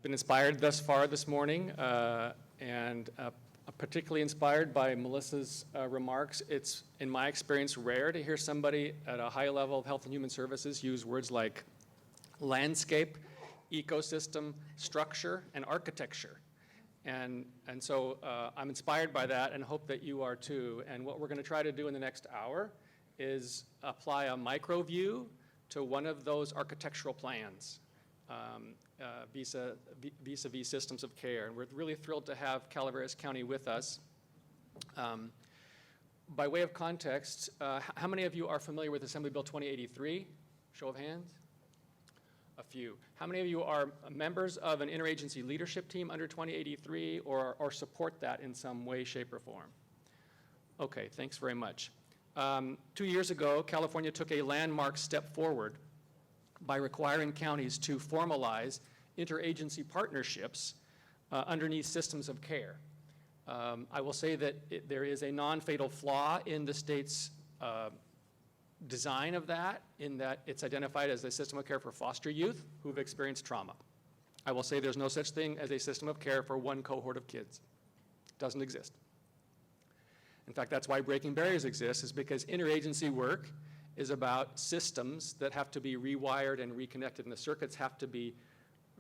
been inspired thus far this morning, and particularly inspired by Melissa's remarks. It's, in my experience, rare to hear somebody at a high level of health and human services use words like landscape, ecosystem, structure, and architecture. And so I'm inspired by that and hope that you are too. And what we're going to try to do in the next hour is apply a micro view to one of those architectural plans vis-a-vis systems of care. And we're really thrilled to have Calaveras County with us. By way of context, how many of you are familiar with Assembly Bill 2083? Show of hands. A few. How many of you are members of an interagency leadership team under 2083 or support that in some way, shape, or form? Okay, thanks very much. 2 years ago, California took a landmark step forward by requiring counties to formalize interagency partnerships underneath systems of care. I will say that there is a non-fatal flaw in the state's design of that, in that it's identified as a system of care for foster youth who've experienced trauma. I will say there's no such thing as a system of care for one cohort of kids. It doesn't exist. In fact, that's why Breaking Barriers exists, is because interagency work is about systems that have to be rewired and reconnected, and the circuits have to be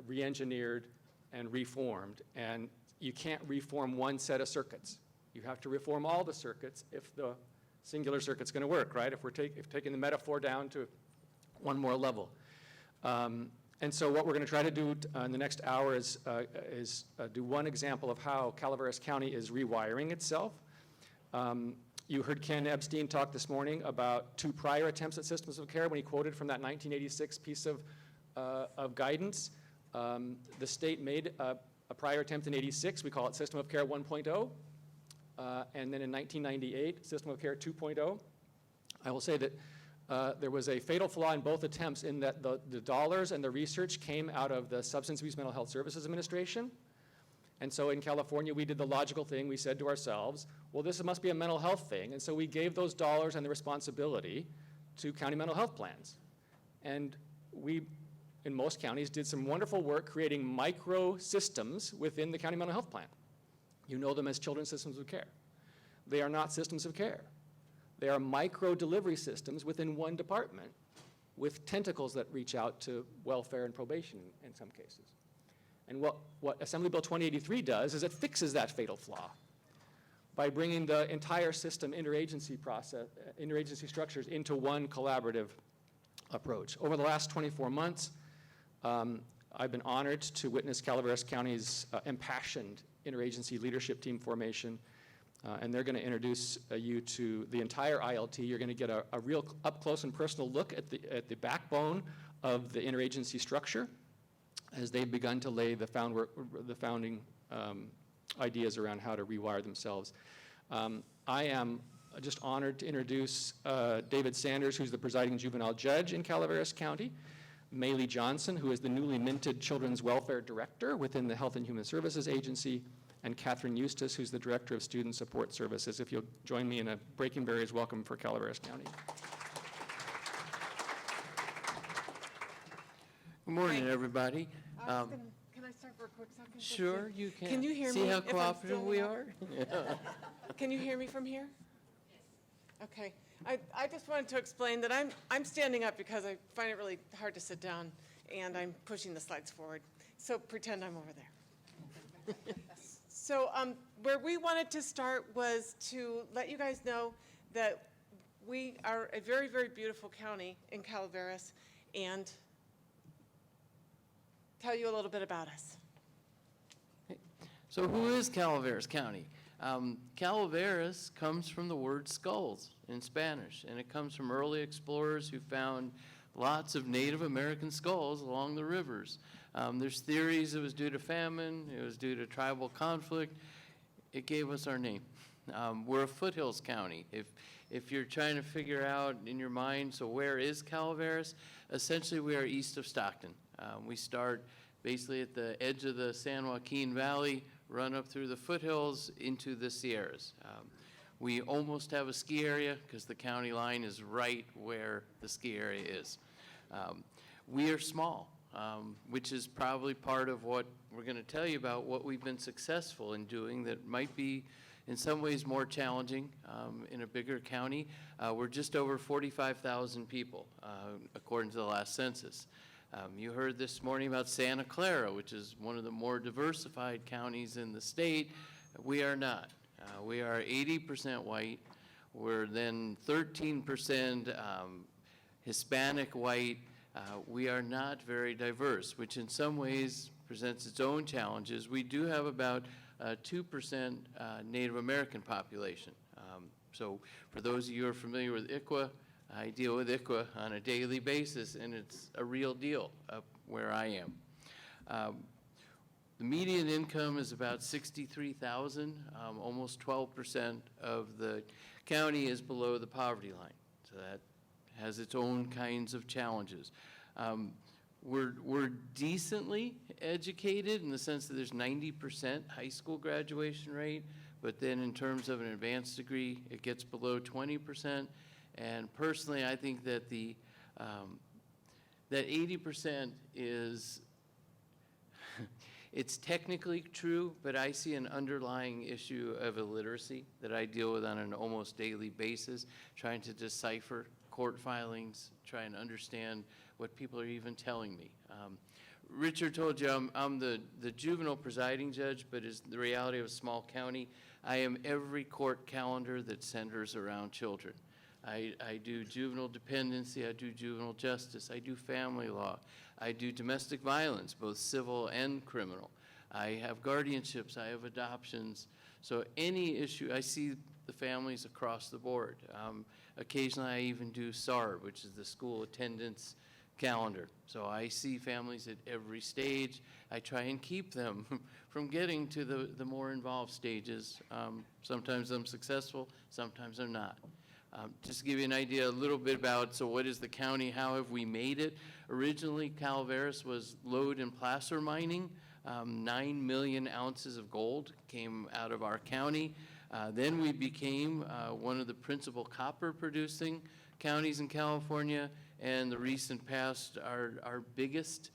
re-engineered and reformed. And you can't reform one set of circuits. You have to reform all the circuits if the singular circuit's going to work, right? If taking the metaphor down to one more level. And so what we're going to try to do in the next hour is do one example of how Calaveras County is rewiring itself. You heard Ken Epstein talk this morning about 2 prior attempts at systems of care when he quoted from that 1986 piece of guidance. The state made a prior attempt in 86. We call it System of Care 1.0. And then in 1998, System of Care 2.0. I will say that there was a fatal flaw in both attempts in that the dollars and the research came out of the Substance Abuse Mental Health Services Administration. And so in California, we did the logical thing. We said to ourselves, well, this must be a mental health thing. And so we gave those dollars and the responsibility to county mental health plans. And we, in most counties, did some wonderful work creating micro systems within the county mental health plan. You know them as children's systems of care. They are not systems of care. They are micro delivery systems within one department with tentacles that reach out to welfare and probation in some cases. And what Assembly Bill 2083 does is it fixes that fatal flaw by bringing the entire system interagency structures into one collaborative approach. Over the last 24 months, I've been honored to witness Calaveras County's impassioned interagency leadership team formation, and they're going to introduce you to the entire ILT. You're going to get a real up-close and personal look at the backbone of the interagency structure as they've begun to lay the founding ideas around how to rewire themselves. I am just honored to introduce David Sanders, who's the presiding juvenile judge in Calaveras County, Mayle Johnson, who is the newly minted Children's Welfare Director within the Health and Human Services Agency, and Kathryn Eustis, who's the Director of Student Support Services. If you'll join me in a Breaking Barriers welcome for Calaveras County. Good morning, everybody. Can I start for a quick second? Sure, you can. Can you hear See me how if I'm cooperative we standing are? Can you hear me from here? Okay. I just wanted to explain that I'm standing up because I find it really hard to sit down, and I'm pushing the slides forward. So pretend I'm over there. So where we wanted to start was to let you guys know that we are a very, very beautiful county in Calaveras, and tell you a little bit about us. So who is Calaveras County? Calaveras comes from the word skulls in Spanish, and it comes from early explorers who found lots of Native American skulls along the rivers. There's theories it was due to famine, it was due to tribal conflict. It gave us our name. We're a foothills county. If you're trying to figure out in your mind, so where is Calaveras? Essentially, we are east of Stockton. We start basically at the edge of the San Joaquin Valley, run up through the foothills into the Sierras. We almost have a ski area because the county line is right where the ski area is. We are small. which is probably part of what we're going to tell you about what we've been successful in doing that might be in some ways more challenging in a bigger county. We're just over 45,000 people, according to the last census. You heard this morning about Santa Clara, which is one of the more diversified counties in the state. We are not. We are 80% white. We're then 13% Hispanic white. We are not very diverse, which in some ways presents its own challenges. We do have about 2% Native American population. So for those of you who are familiar with ICWA, I deal with ICWA on a daily basis, and it's a real deal up where I am. The median income is about $63,000. Almost 12% of the county is below the poverty line. So that has its own kinds of challenges. We're decently educated in the sense that there's 90% high school graduation rate, but then in terms of an advanced degree, it gets below 20%. And personally, I think that that 80% is, it's technically true, but I see an underlying issue of illiteracy that I deal with on an almost daily basis, trying to decipher court filings, try and understand what people are even telling me. Richard told you I'm the juvenile presiding judge, but is the reality of a small county. I am every court calendar that centers around children. I do juvenile dependency, I do juvenile justice, I do family law, I do domestic violence, both civil and criminal. I have guardianships, I have adoptions. So any issue, I see the families across the board. Occasionally I even do SARB, which is the school attendance calendar. So I see families at every stage. I try and keep them from getting to the more involved stages. Sometimes I'm successful, sometimes I'm not. Just to give you an idea a little bit about, so what is the county, how have we made it? Originally, Calaveras was lode and placer mining. 9 million ounces of gold came out of our county. Then we became one of the principal copper producing counties in California, and the recent past, our biggest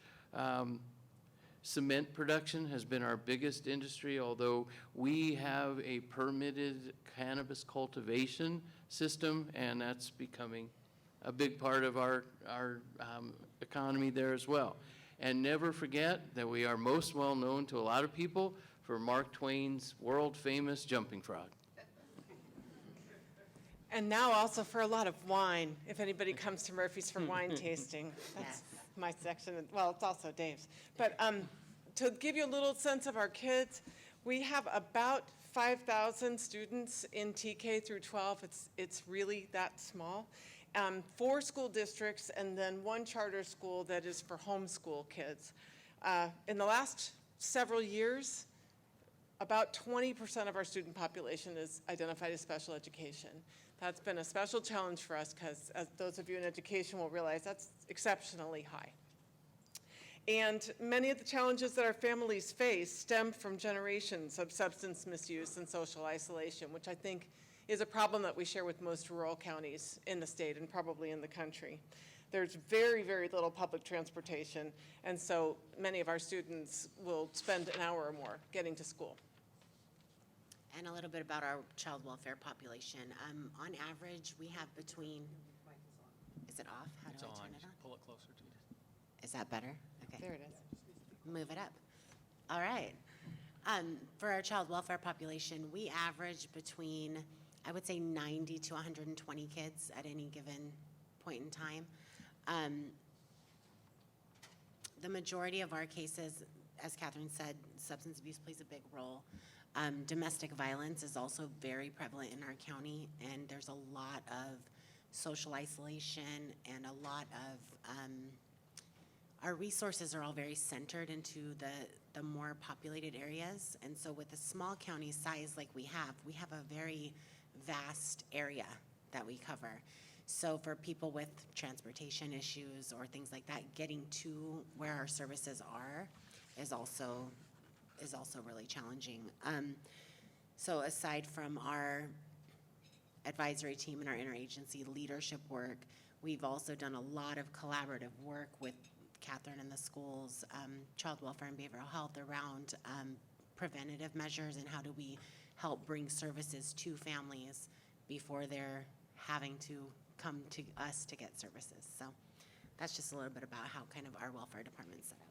cement production has been our biggest industry, although we have a permitted cannabis cultivation system, and that's becoming a big part of our economy there as well. And never forget that we are most well known to a lot of people for Mark Twain's world famous jumping frog. And now also for a lot of wine, if anybody comes to Murphy's for wine tasting. That's my section, well, it's also Dave's. But to give you a little sense of our kids, we have about 5,000 students in TK through 12. It's really that small. 4 school districts and then 1 charter school that is for homeschool kids. In the last several years, about 20% of our student population is identified as special education. That's been a special challenge for us because, as those of you in education will realize, that's exceptionally high. And many of the challenges that our families face stem from generations of substance misuse and social isolation, which I think is a problem that we share with most rural counties in the state and probably in the country. There's very, very little public transportation, and so many of our students will spend an hour or more getting to school. And a little bit about our child welfare population. On average, we have between, is it off? How do I turn it on? Pull it closer to you. Is that better? Okay. There it is. Move it up. All right. For our child welfare population, we average between, I would say 90 to 120 kids at any given point in time. The majority of our cases, as Kathryn said, substance abuse plays a big role. Domestic violence is also very prevalent in our county, and there's a lot of social isolation and a lot of, our resources are all very centered into the more populated areas. And so with a small county size like we have a very vast area that we cover. So for people with transportation issues or things like that, getting to where our services are is also really challenging. So aside from our advisory team and our interagency leadership work, we've also done a lot of collaborative work with Kathryn and the schools, child welfare and behavioral health around preventative measures and how do we help bring services to families before they're having to come to us to get services. So that's just a little bit about how kind of our welfare department's set up.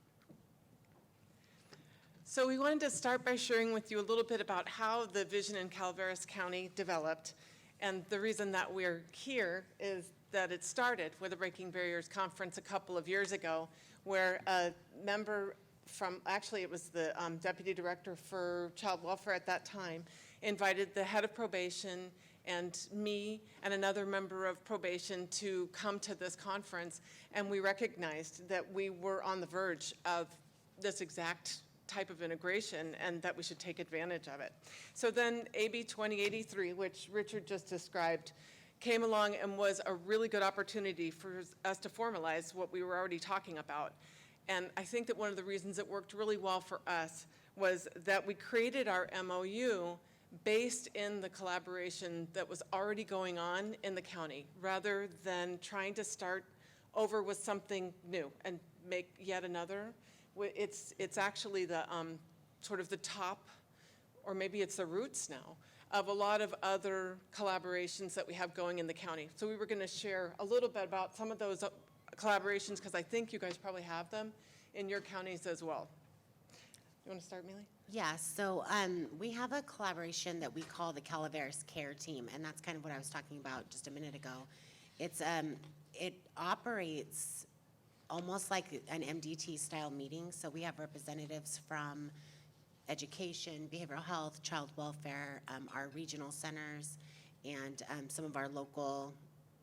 So we wanted to start by sharing with you a little bit about how the vision in Calaveras County developed. And the reason that we're here is that it started with a Breaking Barriers conference a couple of years ago, where a member from, actually it was the deputy director for child welfare at that time, invited the head of probation and me and another member of probation to come to this conference. And we recognized that we were on the verge of this exact type of integration and that we should take advantage of it. So then AB 2083, which Richard just described, came along and was a really good opportunity for us to formalize what we were already talking about. And I think that one of the reasons it worked really well for us was that we created our MOU based in the collaboration that was already going on in the county, rather than trying to start over with something new and make yet another. It's actually the sort of the top, or maybe it's the roots now, of a lot of other collaborations that we have going in the county. So we were going to share a little bit about some of those collaborations, because I think you guys probably have them in your counties as well. You want to start, Mayle? Yeah, so we have a collaboration that we call the Calaveras Care Team, and that's kind of what I was talking about just a minute ago. It's it operates almost like an MDT style meeting. So we have representatives from education, behavioral health, child welfare, our regional centers, and some of our local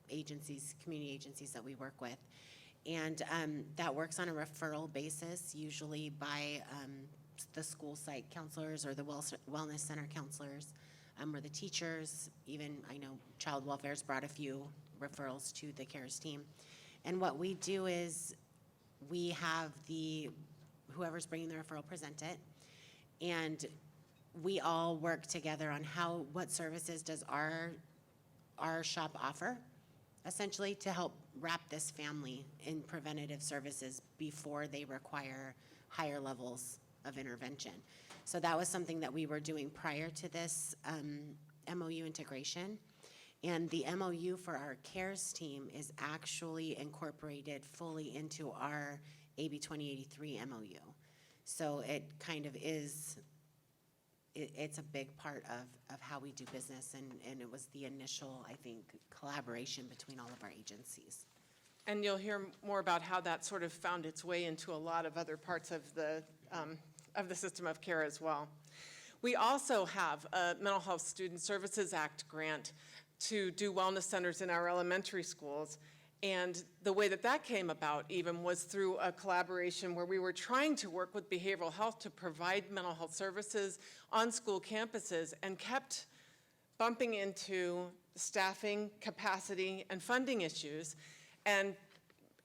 agencies, community agencies that we work with. And that works on a referral basis, usually by the school site counselors or the wellness center counselors, or the teachers. Even, I know child welfare's brought a few referrals to the CARES team. And what we do is we have whoever's bringing the referral present it, and we all work together on what services does our shop offer, essentially to help wrap this family in preventative services before they require higher levels of intervention. So that was something that we were doing prior to this MOU integration. And the MOU for our CARES team is actually incorporated fully into our AB 2083 MOU. So it kind of is, it's a big part of how we do business, and it was the initial, I think, collaboration between all of our agencies. And you'll hear more about how that sort of found its way into a lot of other parts of the system of care as well. We also have a Mental Health Student Services Act grant to do wellness centers in our elementary schools. And the way that came about even was through a collaboration where we were trying to work with behavioral health to provide mental health services on school campuses, and kept bumping into staffing, capacity, and funding issues. And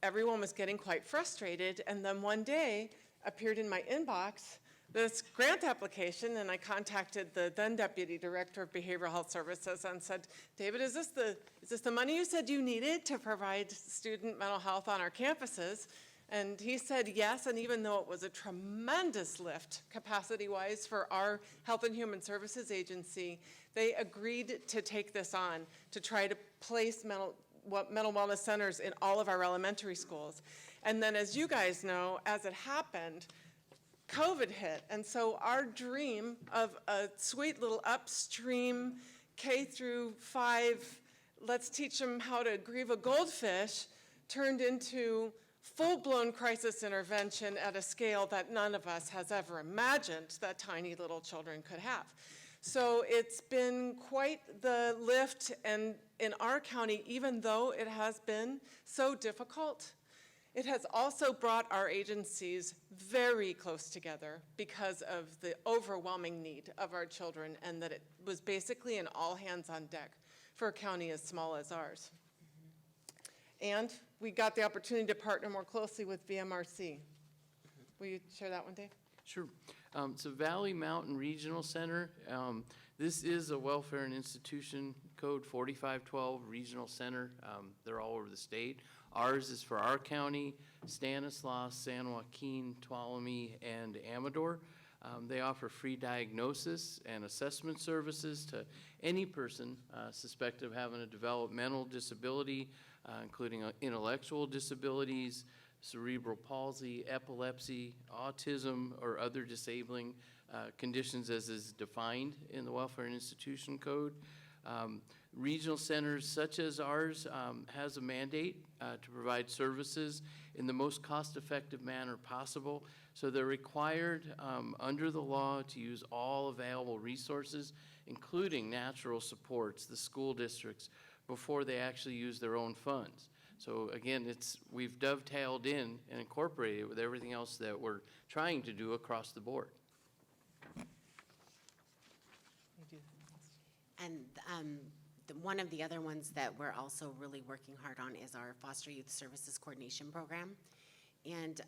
everyone was getting quite frustrated. And then one day appeared in my inbox this grant application, and I contacted the then Deputy Director of Behavioral Health Services and said, David, is this the money you said you needed to provide student mental health on our campuses? And he said yes, and even though it was a tremendous lift capacity-wise for our Health and Human Services agency, they agreed to take this on to try to place mental wellness centers in all of our elementary schools. And then, as you guys know, as it happened, COVID hit, and so our dream of a sweet little upstream K through 5, let's teach them how to grieve a goldfish, turned into full-blown crisis intervention at a scale that none of us has ever imagined that tiny little children could have. So it's been quite the lift, and in our county, even though it has been so difficult, it has also brought our agencies very close together because of the overwhelming need of our children, and that it was basically an all hands on deck for a county as small as ours. And we got the opportunity to partner more closely with VMRC. Will you share that one, Dave? Sure. So Valley Mountain Regional Center, this is a welfare and institution code 4512 regional center. They're all over the state. Ours is for our county, Stanislaus, San Joaquin, Tuolumne, and Amador. They offer free diagnosis and assessment services to any person suspected of having a developmental disability, including intellectual disabilities, cerebral palsy, epilepsy, autism, or other disabling conditions as is defined in the Welfare and Institution Code. Regional centers such as ours has a mandate to provide services in the most cost-effective manner possible. So they're required under the law to use all available resources, including natural supports, the school districts, before they actually use their own funds. So again, we've dovetailed in and incorporated it with everything else that we're trying to do across the board. And one of the other ones that we're also really working hard on is our Foster Youth Services Coordination Program. And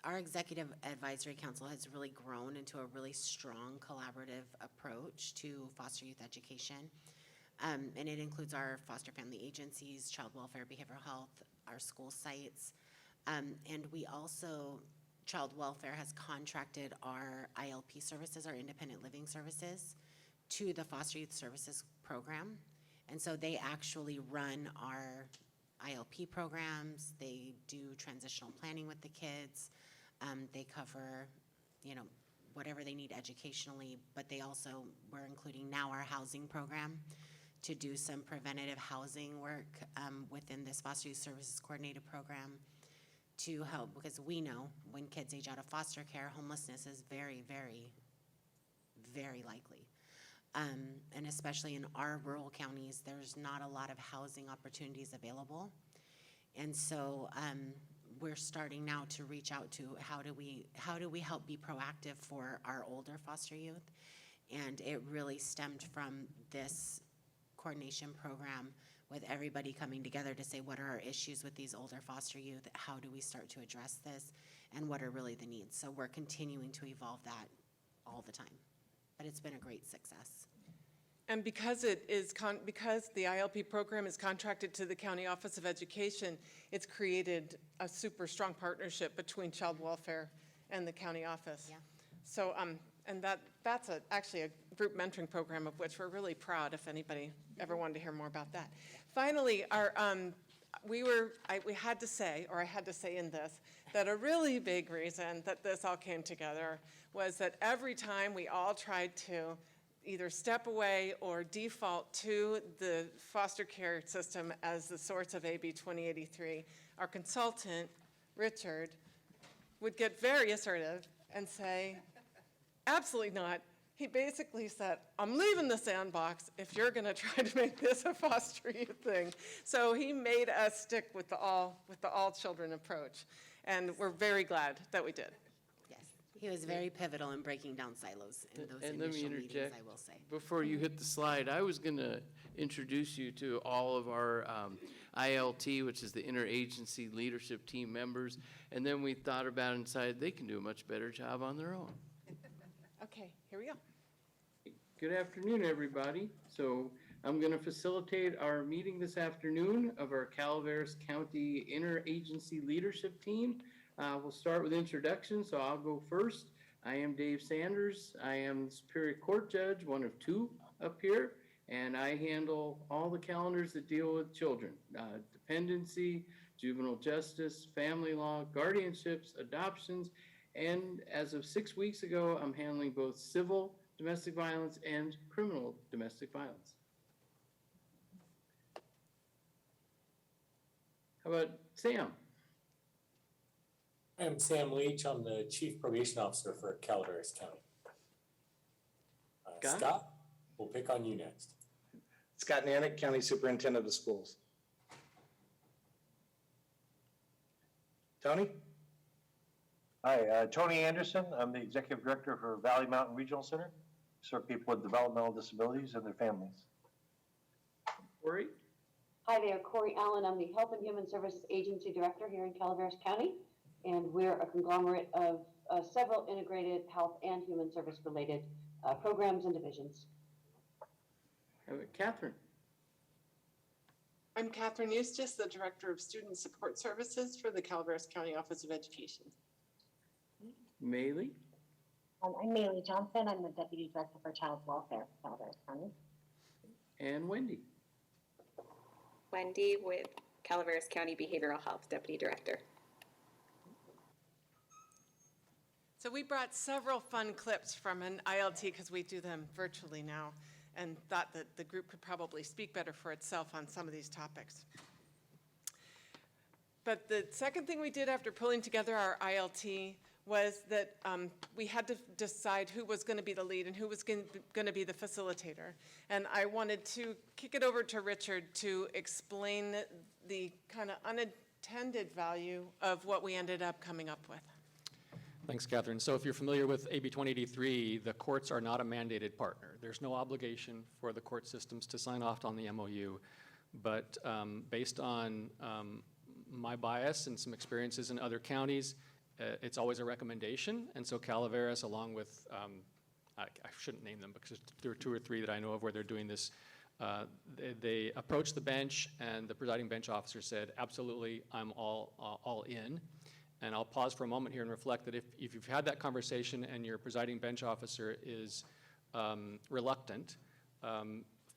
our Executive Advisory Council has really grown into a really strong collaborative approach to foster youth education. And it includes our foster family agencies, child welfare, behavioral health, our school sites. And we also, child welfare has contracted our ILP services, our independent living services, to the Foster Youth Services Program. And so they actually run our ILP programs, they do transitional planning with the kids, they cover, whatever they need educationally, but they also, we're including now our housing program to do some preventative housing work within this Foster Youth Services Coordinated Program to help, because we know when kids age out of foster care, homelessness is very, very, very likely. And especially in our rural counties, there's not a lot of housing opportunities available. And so we're starting now to reach out to how do we help be proactive for our older foster youth. And it really stemmed from this coordination program with everybody coming together to say, what are our issues with these older foster youth? How do we start to address this? And what are really the needs? So we're continuing to evolve that all the time. But it's been a great success. And because because the ILP program is contracted to the County Office of Education, it's created a super strong partnership between child welfare and the county office. Yeah. So, and that's actually a group mentoring program of which we're really proud if anybody ever wanted to hear more about that. Finally, we had to say, or I had to say in this, that a really big reason that this all came together was that every time we all tried to either step away or default to the foster care system as the source of AB 2083, our consultant, Richard, would get very assertive and say, absolutely not. He basically said, I'm leaving the sandbox if you're gonna try to make this a foster youth thing. So he made us stick with the all children approach. And we're very glad that we did. Yes, he was very pivotal in breaking down silos in those And let me initial meetings, interject. I will say. Before you hit the slide, I was going to introduce you to all of our ILT, which is the Interagency Leadership Team members, and then we thought about it and decided they can do a much better job on their own. Okay, here we go. Good afternoon, everybody. So I'm going to facilitate our meeting this afternoon of our Calaveras County Interagency Leadership Team. We'll start with introductions, so I'll go first. I am Dave Sanders. I am the Superior Court Judge, one of two up here, and I handle all the calendars that deal with children, dependency, juvenile justice, family law, guardianships, adoptions, and as of 6 weeks ago, I'm handling both civil domestic violence and criminal domestic violence. How about Sam? I am Sam Leach. I'm the Chief Probation Officer for Calaveras County. Scott? Scott, we'll pick on you next. Scott Nanick, County Superintendent of Schools. Tony? Hi, Tony Anderson. I'm the Executive Director for Valley Mountain Regional Center. Serve people with developmental disabilities and their families. Corey? Hi there, Corey Allen. I'm the Health and Human Services Agency Director here in Calaveras County, and we're a conglomerate of several integrated health and human service related programs and divisions. How about Kathryn? I'm Kathryn Eustis, the Director of Student Support Services for the Calaveras County Office of Education. Mayle? I'm Mayle Johnson. I'm the Deputy Director for Child Welfare for Calaveras County. And Wendy? Wendy with Calaveras County Behavioral Health Deputy Director. So we brought several fun clips from an ILT because we do them virtually now, and thought that the group could probably speak better for itself on some of these topics. But the second thing we did after pulling together our ILT was that we had to decide who was going to be the lead and who was going to be the facilitator. And I wanted to kick it over to Richard to explain the kind of unintended value of what we ended up coming up with. Thanks, Kathryn. So if you're familiar with AB 2083, the courts are not a mandated partner. There's no obligation for the court systems to sign off on the MOU. But based on my bias and some experiences in other counties, it's always a recommendation. And so Calaveras, along with, I shouldn't name them because there are 2 or 3 that I know of where they're doing this, they approached the bench, and the presiding bench officer said, absolutely, I'm all in. And I'll pause for a moment here and reflect that if you've had that conversation and your presiding bench officer is reluctant,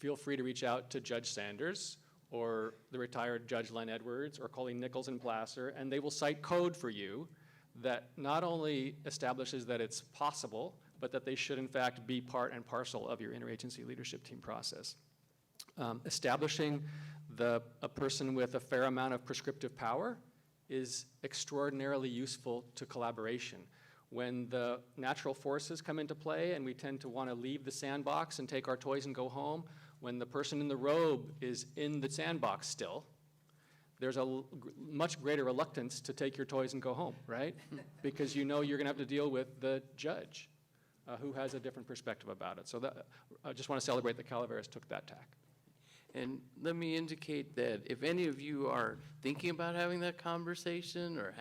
feel free to reach out to Judge Sanders or the retired Judge Len Edwards or Colleen Nichols and Placer, and they will cite code for you that not only establishes that it's possible, but that they should in fact be part and parcel of your interagency leadership team process. Establishing a person with a fair amount of prescriptive power is extraordinarily useful to collaboration. When the natural forces come into play and we tend to want to leave the sandbox and take our toys and go home, when the person in the robe is in the sandbox still, there's a much greater reluctance to take your toys and go home, right? Because you know you're going to have to deal with the judge who has a different perspective about it. So I just want to celebrate that Calaveras took that tack. And let me indicate that if any of you are thinking about having that conversation or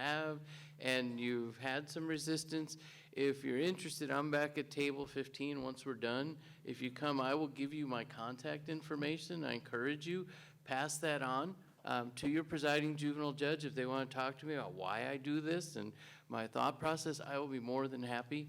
and you've had some resistance, if you're interested, I'm back at table 15 once we're done. If you come, I will give you my contact information. I encourage you, pass that on to your presiding juvenile judge if they want to talk to me about why I do this and my thought process. I will be more than happy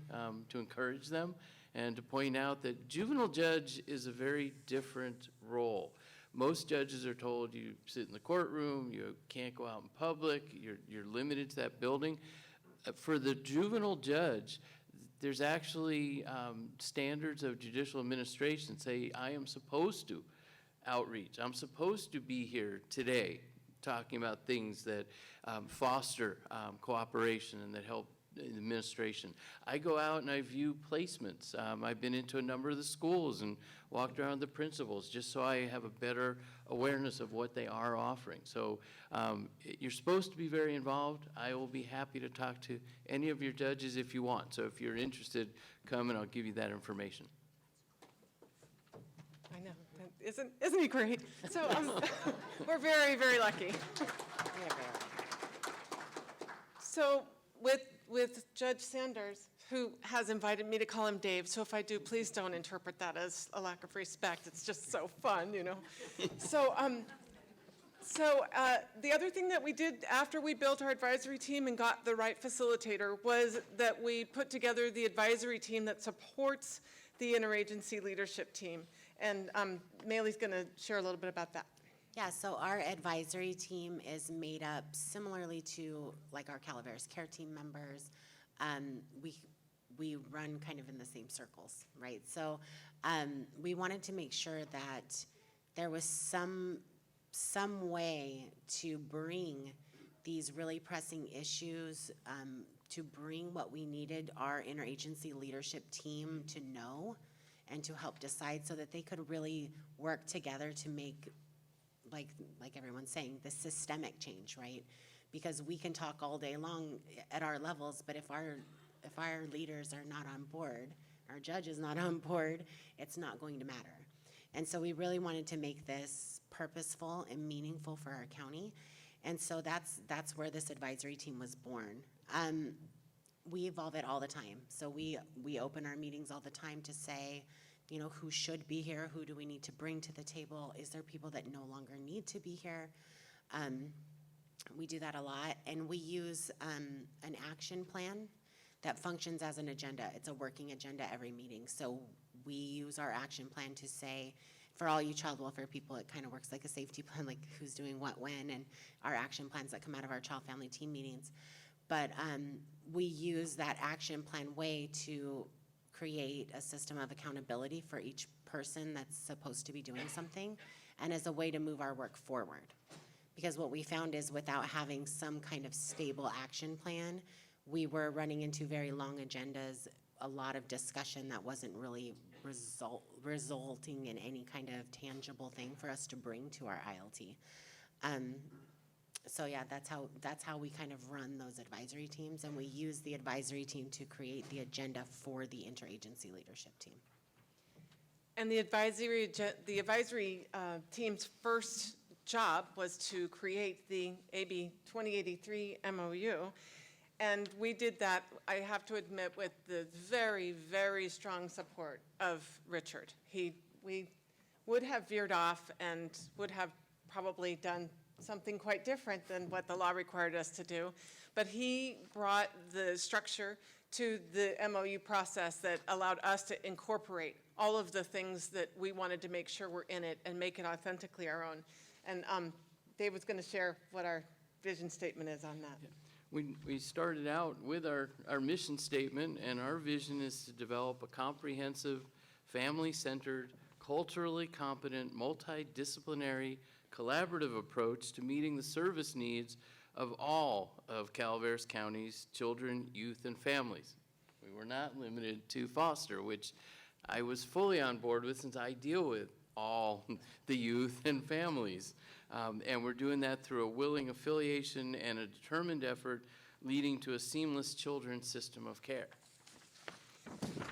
to encourage them and to point out that juvenile judge is a very different role. Most judges are told you sit in the courtroom, you can't go out in public, you're limited to that building. For the juvenile judge, there's actually standards of judicial administration say I am supposed to outreach. I'm supposed to be here today talking about things that foster cooperation and that help administration. I go out and I view placements. I've been into a number of the schools and walked around the principals just so I have a better awareness of what they are offering. So you're supposed to be very involved. I will be happy to talk to any of your judges if you want. So if you're interested, come and I'll give you that information. I know, isn't he great? So we're very, very lucky. So with Judge Sanders, who has invited me to call him Dave, so if I do, please don't interpret that as a lack of respect. It's just so fun, you know. So the other thing that we did after we built our advisory team and got the right facilitator was that we put together the advisory team that supports the interagency leadership team. And Mayle's going to share a little bit about that. Yeah, so our advisory team is made up similarly to like our Calaveras care team members. We run kind of in the same circles, right? So we wanted to make sure that there was some way to bring these really pressing issues, to bring what we needed our interagency leadership team to know and to help decide so that they could really work together to make, like everyone's saying, the systemic change, right? Because we can talk all day long at our levels, but if our leaders are not on board, our judge is not on board, it's not going to matter. And so we really wanted to make this purposeful and meaningful for our county. And so that's where this advisory team was born. We evolve it all the time. So we open our meetings all the time to say, you know, who should be here, who do we need to bring to the table? Is there people that no longer need to be here? We do that a lot, and we use an action plan that functions as an agenda. It's a working agenda every meeting. So we use our action plan to say, for all you child welfare people, it kind of works like a safety plan, like who's doing what when, and our action plans that come out of our child family team meetings. But we use that action plan way to create a system of accountability for each person that's supposed to be doing something, and as a way to move our work forward. Because what we found is without having some kind of stable action plan, we were running into very long agendas, a lot of discussion that wasn't really resulting in any kind of tangible thing for us to bring to our ILT. So yeah, that's how we kind of run those advisory teams, and we use the advisory team to create the agenda for the interagency leadership team. And the advisory team's first job was to create the AB 2083 MOU. And we did that, I have to admit, with the very, very strong support of Richard. We would have veered off and would have probably done something quite different than what the law required us to do. But he brought the structure to the MOU process that allowed us to incorporate all of the things that we wanted to make sure were in it and make it authentically our own. And Dave was going to share what our vision statement is on that. Yeah. We started out with our mission statement, and our vision is to develop a comprehensive, family-centered, culturally competent, multidisciplinary, collaborative approach to meeting the service needs of all of Calaveras County's children, youth, and families. We were not limited to foster, which I was fully on board with since I deal with all the youth and families. And we're doing that through a willing affiliation and a determined effort leading to a seamless children's system of care.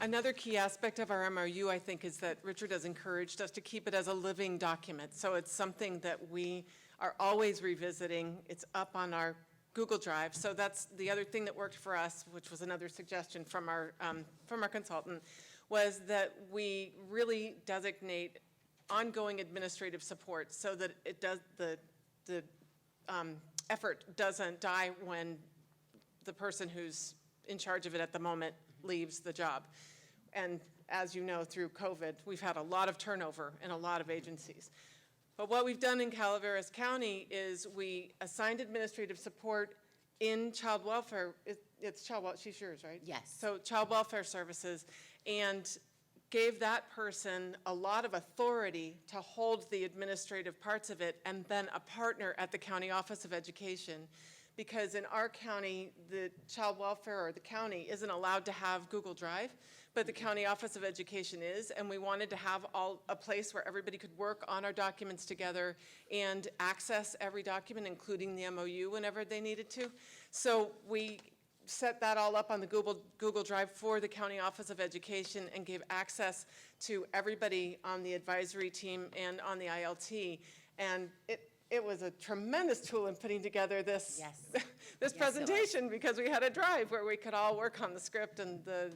Another key aspect of our MOU, I think, is that Richard has encouraged us to keep it as a living document. So it's something that we are always revisiting. It's up on our Google Drive. So that's the other thing that worked for us, which was another suggestion from our consultant, was that we really designate ongoing administrative support so that it does the effort doesn't die when the person who's in charge of it at the moment leaves the job. And as you know, through COVID, we've had a lot of turnover in a lot of agencies. But what we've done in Calaveras County is we assigned administrative support in child welfare. It's child welfare, she's yours, right? Yes. So child welfare services, and gave that person a lot of authority to hold the administrative parts of it, and then a partner at the County Office of Education. Because in our county, the child welfare or the county isn't allowed to have Google Drive, but the County Office of Education is, and we wanted to have a place where everybody could work on our documents together and access every document, including the MOU, whenever they needed to. So we set that all up on the Google Drive for the County Office of Education and gave access to everybody on the advisory team and on the ILT. And it was a tremendous tool in putting together this, Yes. this Yes, presentation, because we had a drive where we could all work on the script and the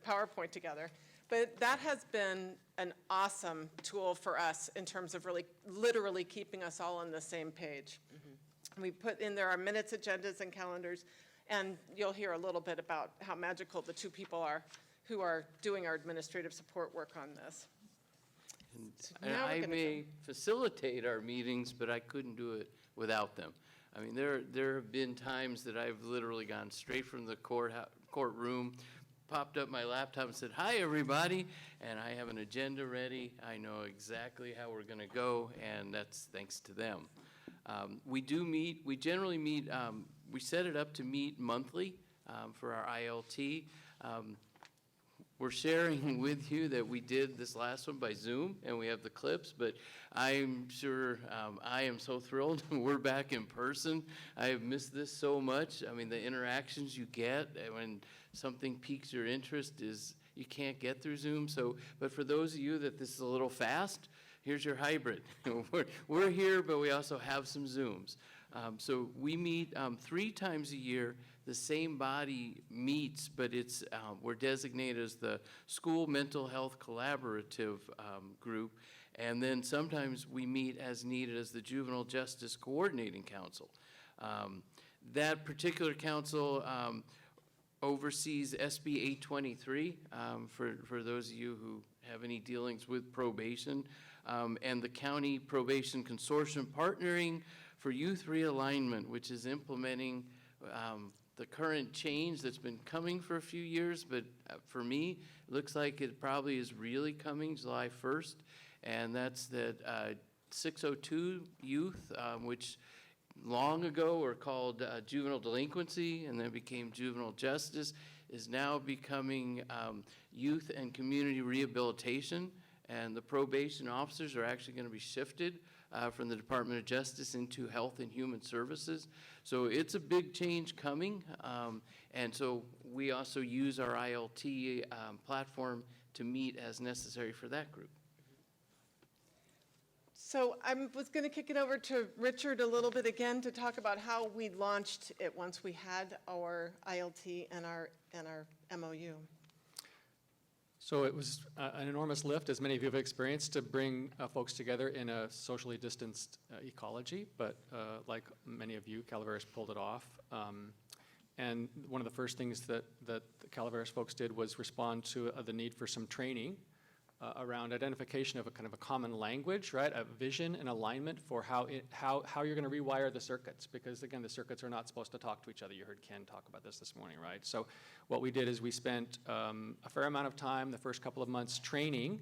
PowerPoint together. But that has been an awesome tool for us in terms of really literally keeping us all on the same page. Mm-hmm. We put in there our minutes, agendas, and calendars. And you'll hear a little bit about how magical the two people are who are doing our administrative support work on this. And I may facilitate our meetings, but I couldn't do it without them. I mean, there have been times that I've literally gone straight from the courtroom, popped up my laptop and said, "Hi, everybody," and I have an agenda ready. I know exactly how we're going to go, and that's thanks to them. We generally meet, we set it up to meet monthly for our ILT. We're sharing with you that we did this last one by Zoom, and we have the clips, but I'm sure I am so thrilled we're back in person. I have missed this so much. I mean, the interactions you get when something piques your interest is you can't get through Zoom. So, but for those of you that this is a little fast, here's your hybrid. We're here, but we also have some Zooms. So we meet 3 times a year. The same body meets, but it's, we're designated as the School Mental Health Collaborative Group. And then sometimes we meet as needed as the Juvenile Justice Coordinating Council. That particular council oversees SB 823, for those of you who have any dealings with probation, and the County Probation Consortium partnering for youth realignment, which is implementing the current change that's been coming for a few years, but for me, it looks like it probably is really coming July 1st, and that's that 602 youth, which long ago were called juvenile delinquency and then became juvenile justice, is now becoming youth and community rehabilitation. And the probation officers are actually going to be shifted from the Department of Justice into Health and Human Services. So it's a big change coming. And so we also use our ILT platform to meet as necessary for that group. So I was going to kick it over to Richard a little bit again to talk about how we launched it once we had our ILT and our MOU. So it was an enormous lift, as many of you have experienced, to bring folks together in a socially distanced ecology, but like many of you, Calaveras pulled it off. And one of the first things that the Calaveras folks did was respond to the need for some training around identification of a kind of a common language, right? A vision and alignment for how you're going to rewire the circuits, because again, the circuits are not supposed to talk to each other. You heard Ken talk about this morning, right? So what we did is we spent a fair amount of time, the first couple of months, training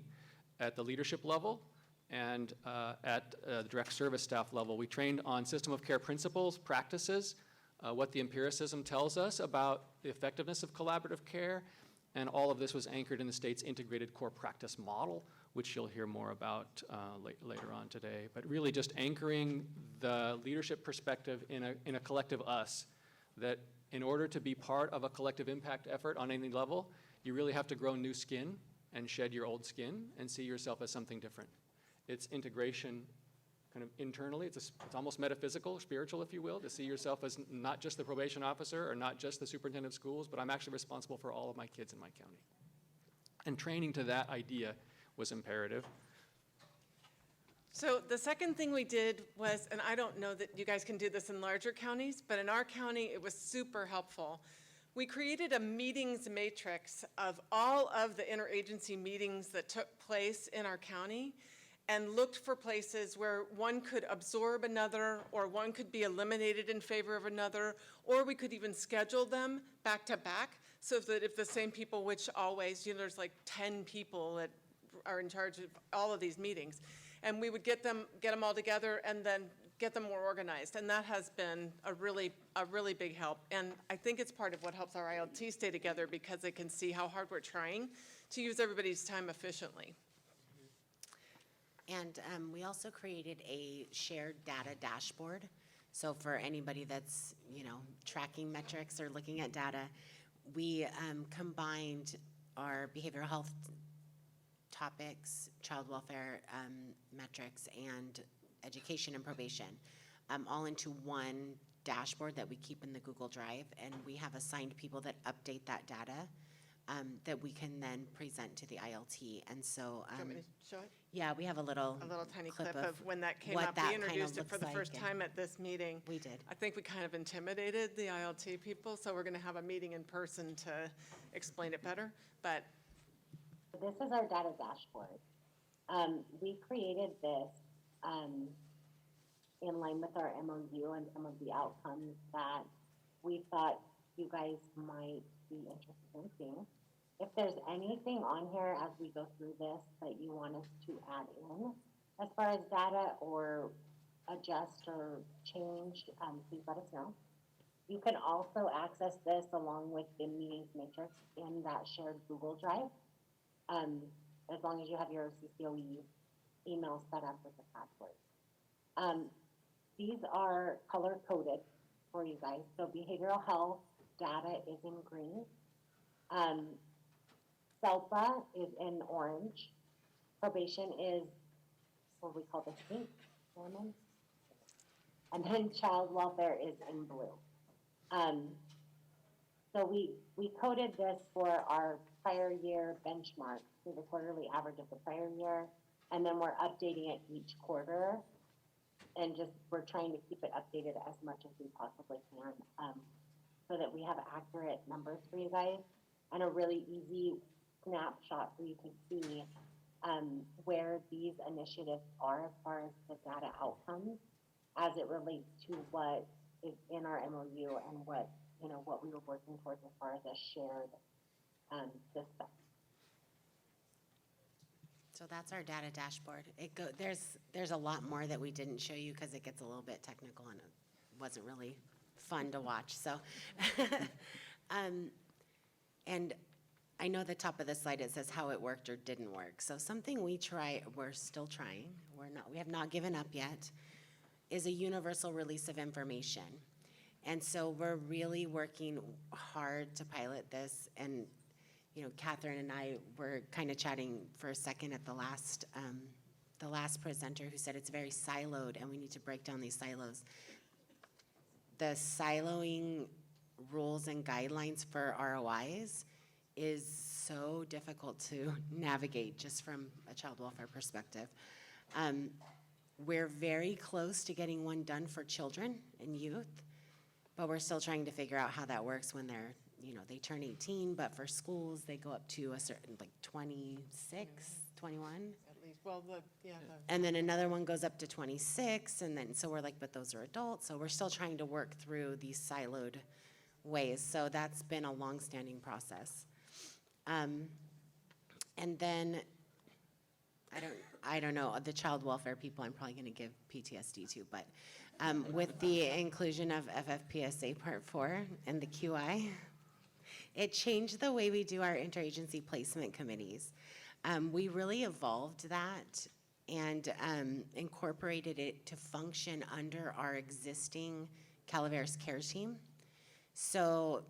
at the leadership level and at the direct service staff level. We trained on system of care principles, practices, what the empiricism tells us about the effectiveness of collaborative care. And all of this was anchored in the state's integrated core practice model, which you'll hear more about later on today. But really just anchoring the leadership perspective in a collective us, that in order to be part of a collective impact effort on any level, you really have to grow new skin and shed your old skin and see yourself as something different. It's integration kind of internally. It's almost metaphysical, spiritual, if you will, to see yourself as not just the probation officer or not just the superintendent of schools, but I'm actually responsible for all of my kids in my county. And training to that idea was imperative. So the second thing we did was, and I don't know that you guys can do this in larger counties, but in our county, it was super helpful. We created a meetings matrix of all of the interagency meetings that took place in our county, and looked for places where one could absorb another, or one could be eliminated in favor of another, or we could even schedule them back to back, so that if the same people, which always, there's like 10 people that are in charge of all of these meetings, and we would get them all together and then get them more organized. And that has been a really big help. And I think it's part of what helps our ILT stay together, because they can see how hard we're trying to use everybody's time efficiently. And we also created a shared data dashboard. So for anybody that's, tracking metrics or looking at data, we combined our behavioral health topics, child welfare metrics, and education and probation, all into one dashboard that we keep in the Google Drive. And we have assigned people that update that data that we can then present to the ILT. And so, Do you want me to show it? yeah, we have a little Tiny clip of when that came what up. that We kind of introduced it for looks the first like, time at this meeting. We did. I think we kind of intimidated the ILT people, so we're going to have a meeting in person to explain it better. But This is our data dashboard. We created this in line with our MOU and some of the outcomes that we thought you guys might be interested in seeing. If there's anything on here as we go through this that you want us to add in as far as data or adjust or change, please let us know. You can also access this along with the meetings matrix in that shared Google Drive, as long as you have your CCOE email set up with the password. These are color-coded for you guys. So behavioral health data is in green. SELPA is in orange. Probation is what we call the pink. and then child welfare is in blue. So we coded this for our prior year benchmark, so the quarterly average of the prior year, and then we're updating it each quarter. And just, we're trying to keep it updated as much as we possibly can, so that we have accurate numbers for you guys and a really easy snapshot for you to see where these initiatives are as far as the data outcomes as it relates to what is in our MOU and what, you know, what we were working towards as far as a shared system. So that's our data dashboard. There's a lot more that we didn't show you because it gets a little bit technical and it wasn't really fun to watch. So, and I know the top of the slide, it says how it worked or didn't work. So something we're still trying, we have not given up yet, is a universal release of information. And so we're really working hard to pilot this. And, you know, Kathryn and I were kind of chatting for a second at the last presenter who said it's very siloed and we need to break down these silos. The siloing rules and guidelines for ROIs is so difficult to navigate just from a child welfare perspective. We're very close to getting one done for children and youth, but we're still trying to figure out how that works when they're, you know, they turn 18, but for schools, they go up to a certain, like 26, 21. At least, well, And then another one goes up to 26, and then, so we're like, but those are adults. So we're still trying to work through these siloed ways. So that's been a long-standing process. And then, I don't know, the child welfare people, I'm probably gonna give PTSD to, but with the inclusion of FFPSA Part 4 and the QI, it changed the way we do our interagency placement committees. We really evolved that and incorporated it to function under our existing Calaveras care team. So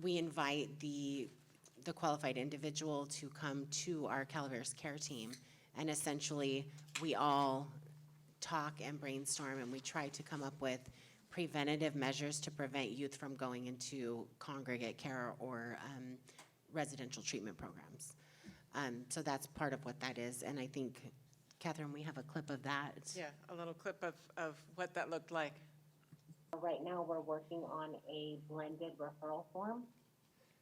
we invite the qualified individual to come to our Calaveras care team, and essentially we all talk and brainstorm and we try to come up with preventative measures to prevent youth from going into congregate care or residential treatment programs. So that's part of what that is, and I think, Kathryn, we have a clip of that. yeah, a little clip of what that looked like. Right now, we're working on a blended referral form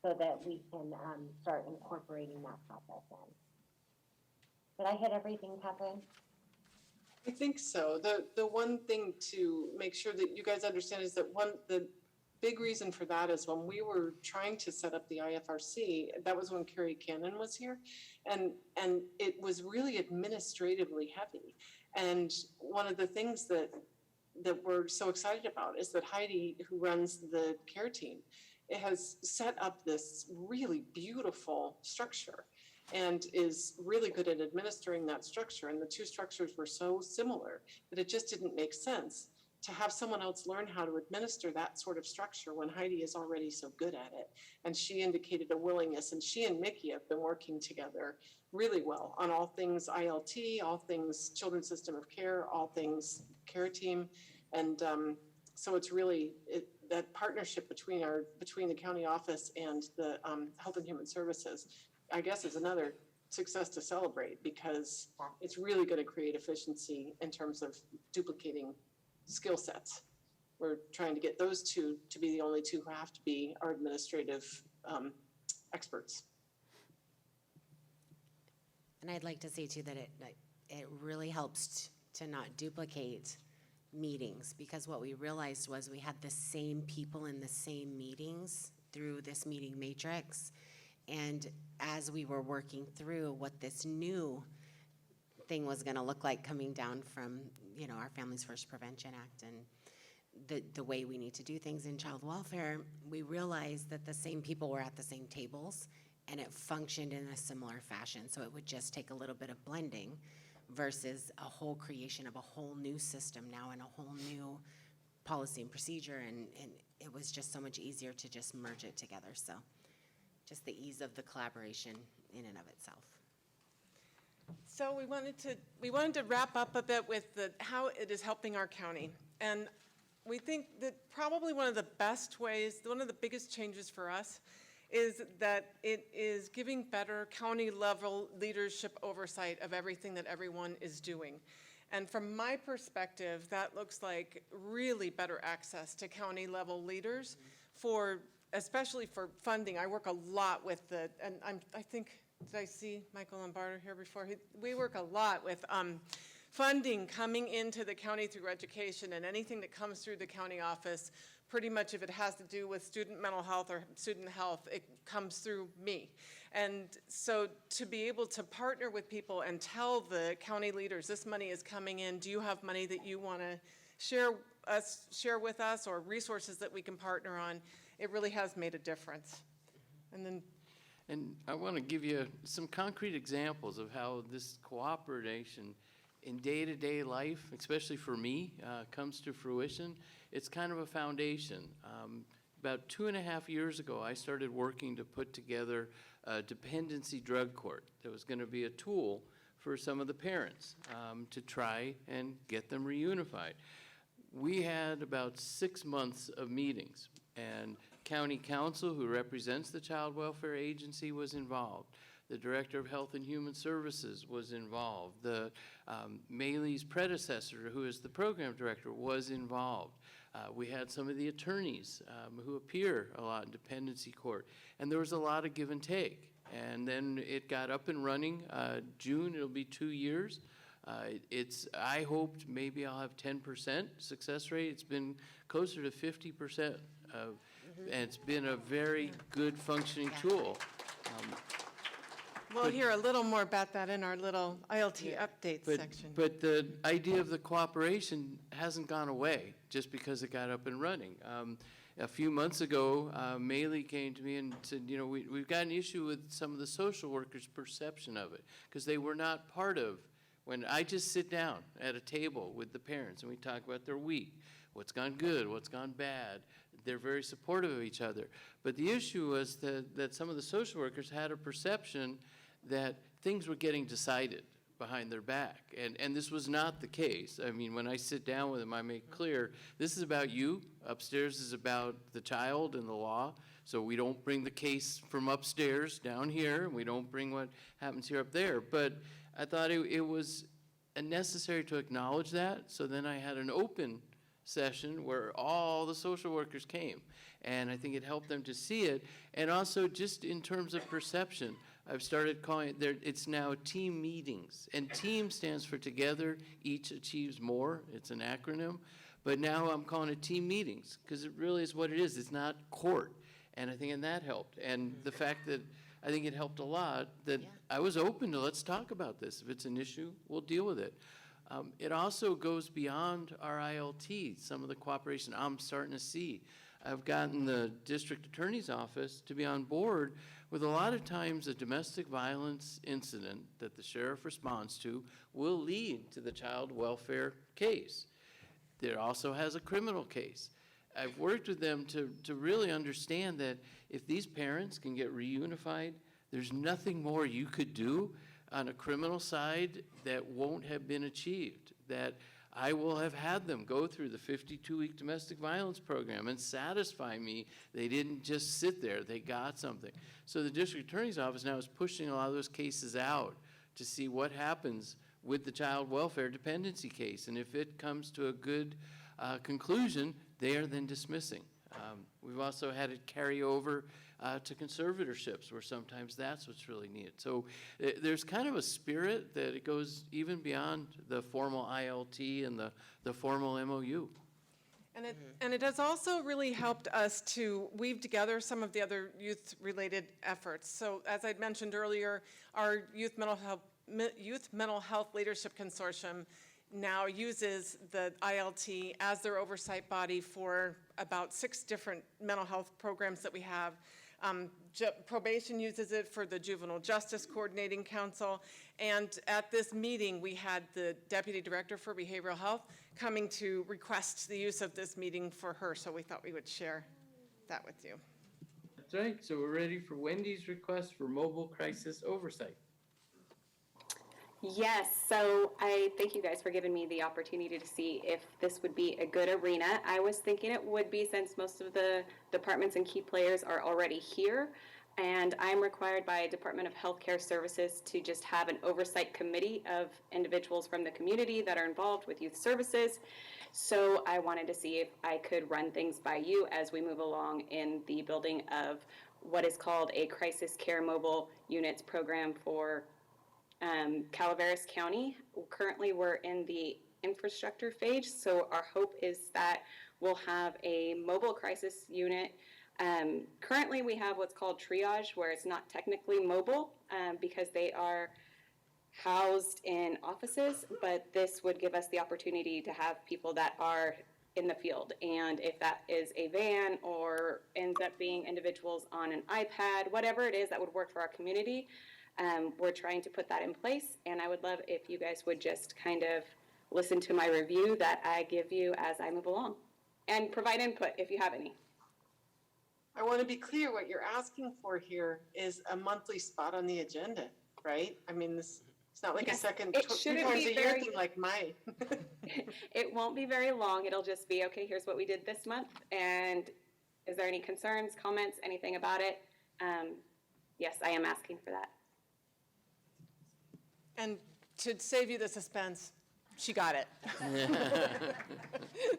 so that we can start incorporating that process in. Did I hit everything, Kathryn? I think so. The one thing to make sure that you guys understand is that the big reason for that is when we were trying to set up the IFRC, that was when Carrie Cannon was here, and it was really administratively heavy. And one of the things that we're so excited about is that Heidi, who runs the care team, it has set up this really beautiful structure and is really good at administering that structure. And the two structures were so similar that it just didn't make sense to have someone else learn how to administer that sort of structure when Heidi is already so good at it. And she indicated a willingness, and she and Mickey have been working together really well on all things ILT, all things Children's System of Care, all things care team. And so it's really, that partnership between the county office and the Health and Human Services, I guess, is another success to celebrate, because it's really going to create efficiency in terms of duplicating skill sets. We're trying to get those two to be the only two who have to be our administrative experts. And I'd like to say too that it really helps to not duplicate meetings, because what we realized was we had the same people in the same meetings through this meeting matrix. And as we were working through what this new thing was going to look like coming down from, you know, our Families First Prevention Act and the way we need to do things in child welfare, we realized that the same people were at the same tables and it functioned in a similar fashion. So it would just take a little bit of blending versus a whole creation of a whole new system now and a whole new policy and procedure. And it was just so much easier to just merge it together. So just the ease of the collaboration in and of itself. So we wanted to wrap up a bit with how it is helping our county. And we think that probably one of the best ways, one of the biggest changes for us is that it is giving better county-level leadership oversight of everything that everyone is doing. And from my perspective, that looks like really better access to county-level leaders for, especially for funding. I work a lot with and I think, did I see Michael Lombardo here before? We work a lot with funding coming into the county through education, and anything that comes through the county office, pretty much if it has to do with student mental health or student health, it comes through me. And so to be able to partner with people and tell the county leaders, this money is coming in, do you have money that you want to share with us, or resources that we can partner on, it really has made a difference. And I want to give you some concrete examples of how this cooperation in day-to-day life, especially for me, comes to fruition. It's kind of a foundation. About 2.5 years ago, I started working to put together a dependency drug court that was going to be a tool for some of the parents to try and get them reunified. We had about 6 months of meetings, and county council, who represents the Child Welfare Agency, was involved. The Director of Health and Human Services was involved. The Mayle's predecessor, who is the program director, was involved. We had some of the attorneys who appear a lot in dependency court, and there was a lot of give and take. And then it got up and running. June, it'll be 2 years. I hoped maybe I'll have 10% success rate. It's been closer to 50%. And it's been a very good functioning tool. We'll hear a little more about that in our little ILT updates section. But the idea of the cooperation hasn't gone away just because it got up and running. A few months ago, Mayle came to me and said, you know, we've got an issue with some of the social workers' perception of it, because they were not part of, when I just sit down at a table with the parents and we talk about their week, what's gone good, what's gone bad. They're very supportive of each other. But the issue was that some of the social workers had a perception that things were getting decided behind their back. And this was not the case. I mean, when I sit down with them, I make clear, this is about you. Upstairs is about the child and the law. So we don't bring the case from upstairs down here. We don't bring what happens here up there. But I thought it was necessary to acknowledge that. So then I had an open session where all the social workers came. And I think it helped them to see it. And also just in terms of perception, I've started calling it, it's now team meetings. And team stands for together, each achieves more. It's an acronym. But now I'm calling it team meetings, because it really is what it is. It's not court. And I think that helped. And the fact that I think it helped a lot that I was open to, let's talk about this. If it's an issue, we'll deal with it. It also goes beyond our ILT, some of the cooperation I'm starting to see. I've gotten the district attorney's office to be on board with a lot of times a domestic violence incident that the sheriff responds to will lead to the child welfare case. There also has a criminal case. I've worked with them to really understand that if these parents can get reunified, there's nothing more you could do on a criminal side that won't have been achieved, that I will have had them go through the 52-week domestic violence program and satisfy me they didn't just sit there, they got something. So the district attorney's office now is pushing a lot of those cases out to see what happens with the child welfare dependency case. And if it comes to a good conclusion, they are then dismissing. We've also had it carry over to conservatorships, where sometimes that's what's really needed. So there's kind of a spirit that it goes even beyond the formal ILT and the formal MOU. And it has also really helped us to weave together some of the other youth-related efforts. So as I'd mentioned earlier, our Youth Mental Health Leadership Consortium now uses the ILT as their oversight body for about 6 different mental health programs that we have. Probation uses it for the Juvenile Justice Coordinating Council. And at this meeting, we had the Deputy Director for Behavioral Health coming to request the use of this meeting for her. So we thought we would share that with you. That's right. So we're ready for Wendy's request for mobile crisis oversight. Yes, so I thank you guys for giving me the opportunity to see if this would be a good arena. I was thinking it would be, since most of the departments and key players are already here. And I'm required by Department of Healthcare Services to just have an oversight committee of individuals from the community that are involved with youth services. So I wanted to see if I could run things by you as we move along in the building of what is called a Crisis Care Mobile Units program for Calaveras County. Currently, we're in the infrastructure phase, so our hope is that we'll have a mobile crisis unit. Currently, we have what's called triage, where it's not technically mobile because they are housed in offices, but this would give us the opportunity to have people that are in the field. And if that is a van or ends up being individuals on an iPad, whatever it is that would work for our community, we're trying to put that in place. And I would love if you guys would just kind of listen to my review that I give you as I move along and provide input if you have any. I want to be clear, what you're asking for here is a monthly spot on the agenda, right? I mean, it's not like a Yes, second, it 2 shouldn't times be a year very- thing like mine. It won't be very long. It'll just be, okay, here's what we did this month. And is there any concerns, comments, anything about it? Yes, I am asking for that. And to save you the suspense, she got it.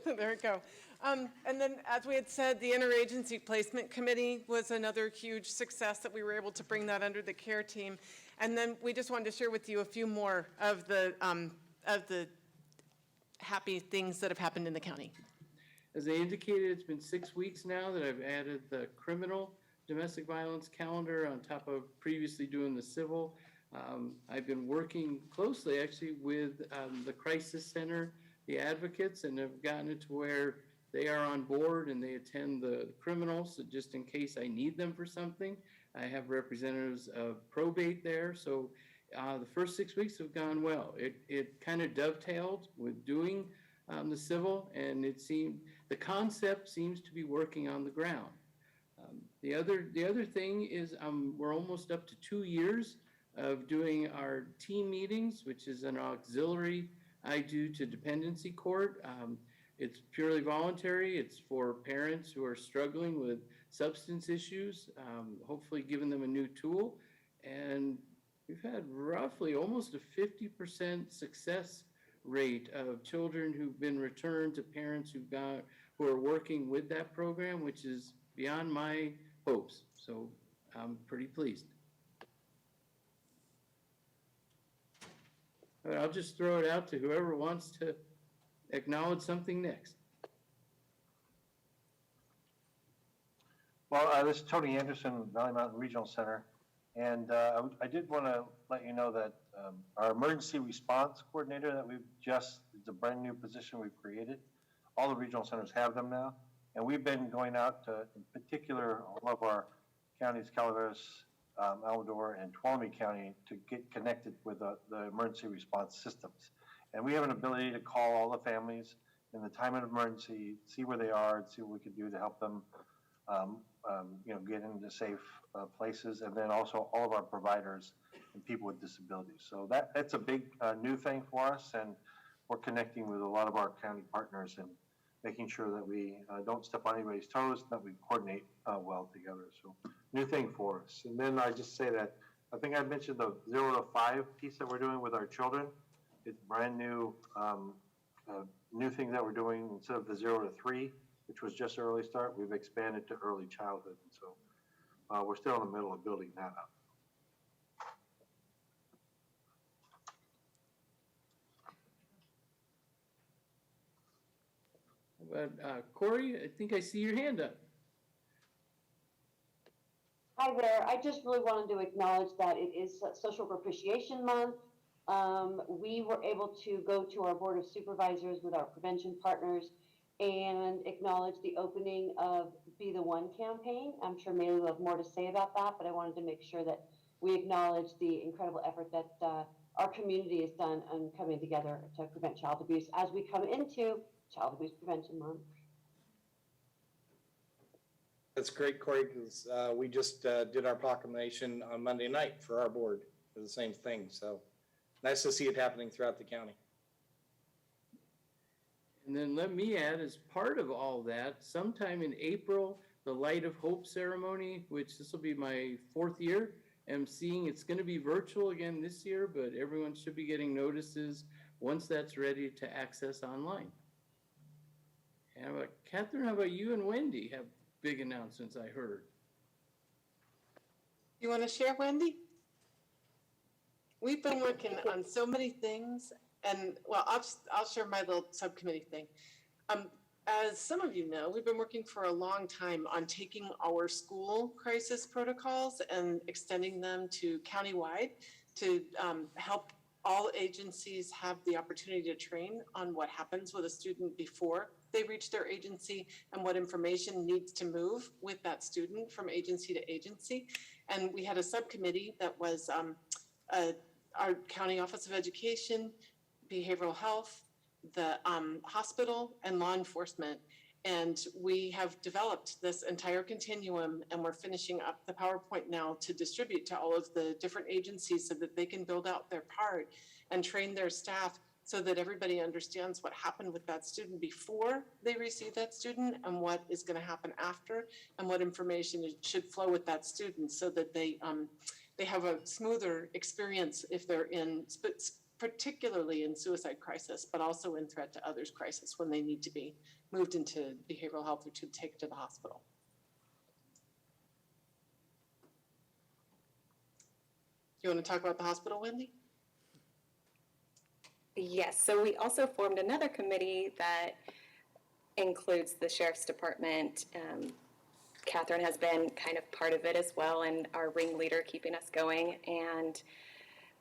There we go. And then, as we had said, the Interagency Placement Committee was another huge success that we were able to bring that under the care team. And then we just wanted to share with you a few more of the happy things that have happened in the county. As I indicated, it's been 6 weeks now that I've added the criminal domestic violence calendar on top of previously doing the civil. I've been working closely actually with the crisis center, the advocates, and have gotten it to where they are on board and they attend the criminals, so just in case I need them for something. I have representatives of probate there, so the first 6 weeks have gone well. It kind of dovetailed with doing the civil, and it seemed the concept seems to be working on the ground. The other thing is we're almost up to 2 years of doing our team meetings, which is an auxiliary I do to dependency court. It's purely voluntary. It's for parents who are struggling with substance issues, hopefully giving them a new tool. And we've had roughly almost a 50% success rate of children who've been returned to parents who are working with that program, which is beyond my hopes. So I'm pretty pleased. But I'll just throw it out to whoever wants to acknowledge something next. Well, this is Tony Anderson, Valley Mountain Regional Center. And I did want to let you know that our emergency response coordinator that it's a brand new position we've created. All the regional centers have them now. And we've been going out to, in particular, all of our counties, Calaveras, Amador, and Tuolumne County, to get connected with the emergency response systems. And we have an ability to call all the families in the time of emergency, see where they are, and see what we can do to help them, get into safe places, and then also all of our providers and people with disabilities. So that's a big new thing for us, and we're connecting with a lot of our county partners and making sure that we don't step on anybody's toes, that we coordinate well together. So new thing for us. And then I just say that I think I mentioned the 0 to 5 piece that we're doing with our children. It's brand new, new thing that we're doing. Instead of the 0 to 3, which was just early start, we've expanded to early childhood. And so we're still in the middle of building that up. But Corey, I think I see your hand up. Hi there. I just really wanted to acknowledge that it is Social Propitiation Month. We were able to go to our Board of Supervisors with our prevention partners and acknowledge the opening of Be the One campaign. I'm sure Mayle will have more to say about that, but I wanted to make sure that we acknowledge the incredible effort that our community has done on coming together to prevent child abuse as we come into Child Abuse Prevention Month. That's great, Corey, because we just did our proclamation on Monday night for our board for the same thing. So nice to see it happening throughout the county. And then let me add, as part of all that, sometime in April, the Light of Hope ceremony, which this will be my 4th year, emceeing. It's going to be virtual again this year, but everyone should be getting notices once that's ready to access online. And how about Kathryn? How about you and Wendy have big announcements, I heard. You want to share, Wendy? We've been working on so many things, and well, I'll share my little subcommittee thing. As some of you know, we've been working for a long time on taking our school crisis protocols and extending them to countywide to help all agencies have the opportunity to train on what happens with a student before they reach their agency and what information needs to move with that student from agency to agency. And we had a subcommittee that was our County Office of Education, Behavioral Health, the hospital, and law enforcement. And we have developed this entire continuum, and we're finishing up the PowerPoint now to distribute to all of the different agencies so that they can build out their part and train their staff so that everybody understands what happened with that student before they receive that student and what is going to happen after and what information should flow with that student so that they have a smoother experience if they're particularly in suicide crisis, but also in threat to others crisis when they need to be moved into behavioral health or to take to the hospital. You want to talk about the hospital, Wendy? Yes, so we also formed another committee that includes the Sheriff's Department. Kathryn has been kind of part of it as well and our ringleader keeping us going. And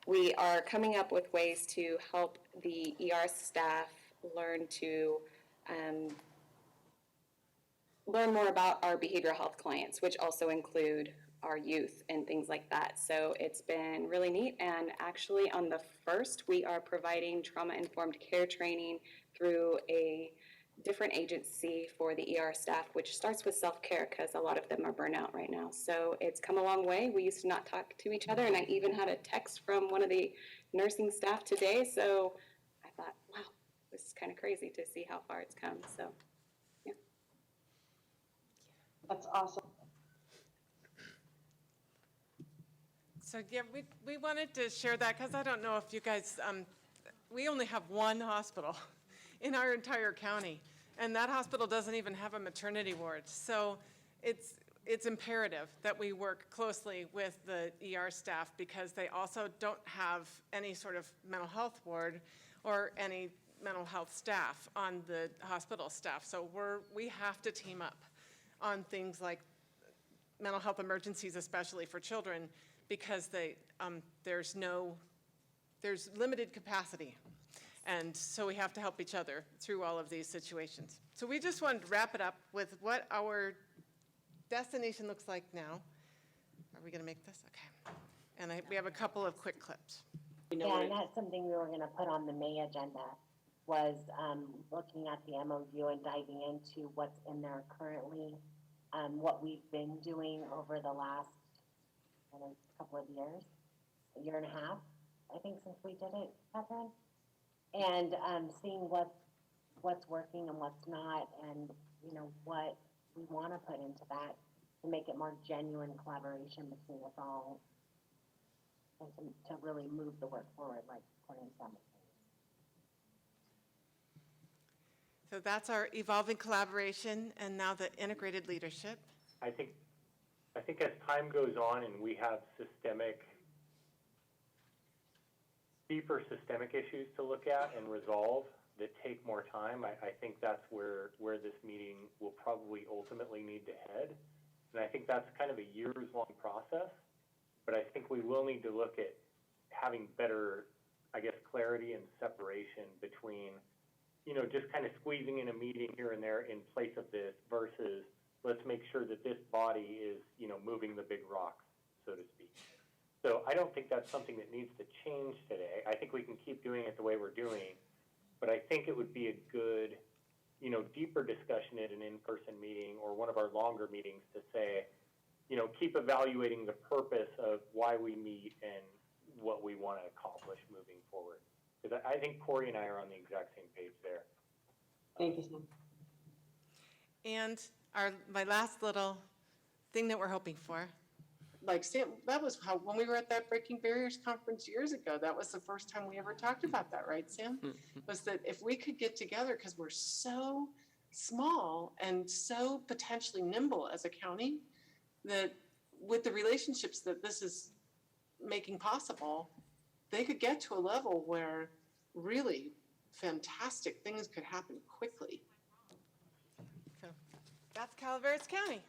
we are coming up with ways to help the ER staff learn to learn more about our behavioral health clients, which also include our youth and things like that. So it's been really neat. And actually on the 1st, we are providing trauma-informed care training through a different agency for the ER staff, which starts with self-care because a lot of them are burnout right now. So it's come a long way. We used to not talk to each other, and I even had a text from one of the nursing staff today. So I thought, wow, this is kind of crazy to see how far it's come. So, yeah. That's awesome. So yeah, we wanted to share that because I don't know if you guys, we only have one hospital in our entire county, and that hospital doesn't even have a maternity ward. So it's imperative that we work closely with the ER staff because they also don't have any sort of mental health ward or any mental health staff on the hospital staff. So we have to team up on things like mental health emergencies, especially for children, because there's limited capacity. And so we have to help each other through all of these situations. So we just wanted to wrap it up with what our destination looks like now. Are we going to make this? Okay. And we have a couple of quick clips. Yeah, and that's something we were gonna put on the May agenda, was looking at the MOU and diving into what's in there currently, what we've been doing over the last couple of years, a year and a half, I think, since we did it, Kathryn. And seeing what's working and what's not, and what we want to put into that to make it more genuine collaboration between us all, and to really move the work forward, like Courtney said. So that's our evolving collaboration and now the integrated leadership. I think as time goes on and we have deeper systemic issues to look at and resolve that take more time, I think that's where this meeting will probably ultimately need to head. And I think that's kind of a years-long process, but I think we will need to look at having better, clarity and separation between, just kind of squeezing in a meeting here and there in place of this versus let's make sure that this body is, moving the big rocks, so to speak. So I don't think that's something that needs to change today. I think we can keep doing it the way we're doing, but I think it would be a good, deeper discussion at an in-person meeting or one of our longer meetings to say, keep evaluating the purpose of why we meet and what we want to accomplish moving forward. Because I think Corey and I are on the exact same page there. Thank you, Sam. And my last little thing that we're hoping for, like Sam, that was how, when we were at that Breaking Barriers conference years ago, that was the first time we ever talked about that, right, Sam? Was that if we could get together, because we're so small and so potentially nimble as a county, that with the relationships that this is making possible, they could get to a level where really fantastic things could happen quickly. So that's Calaveras County.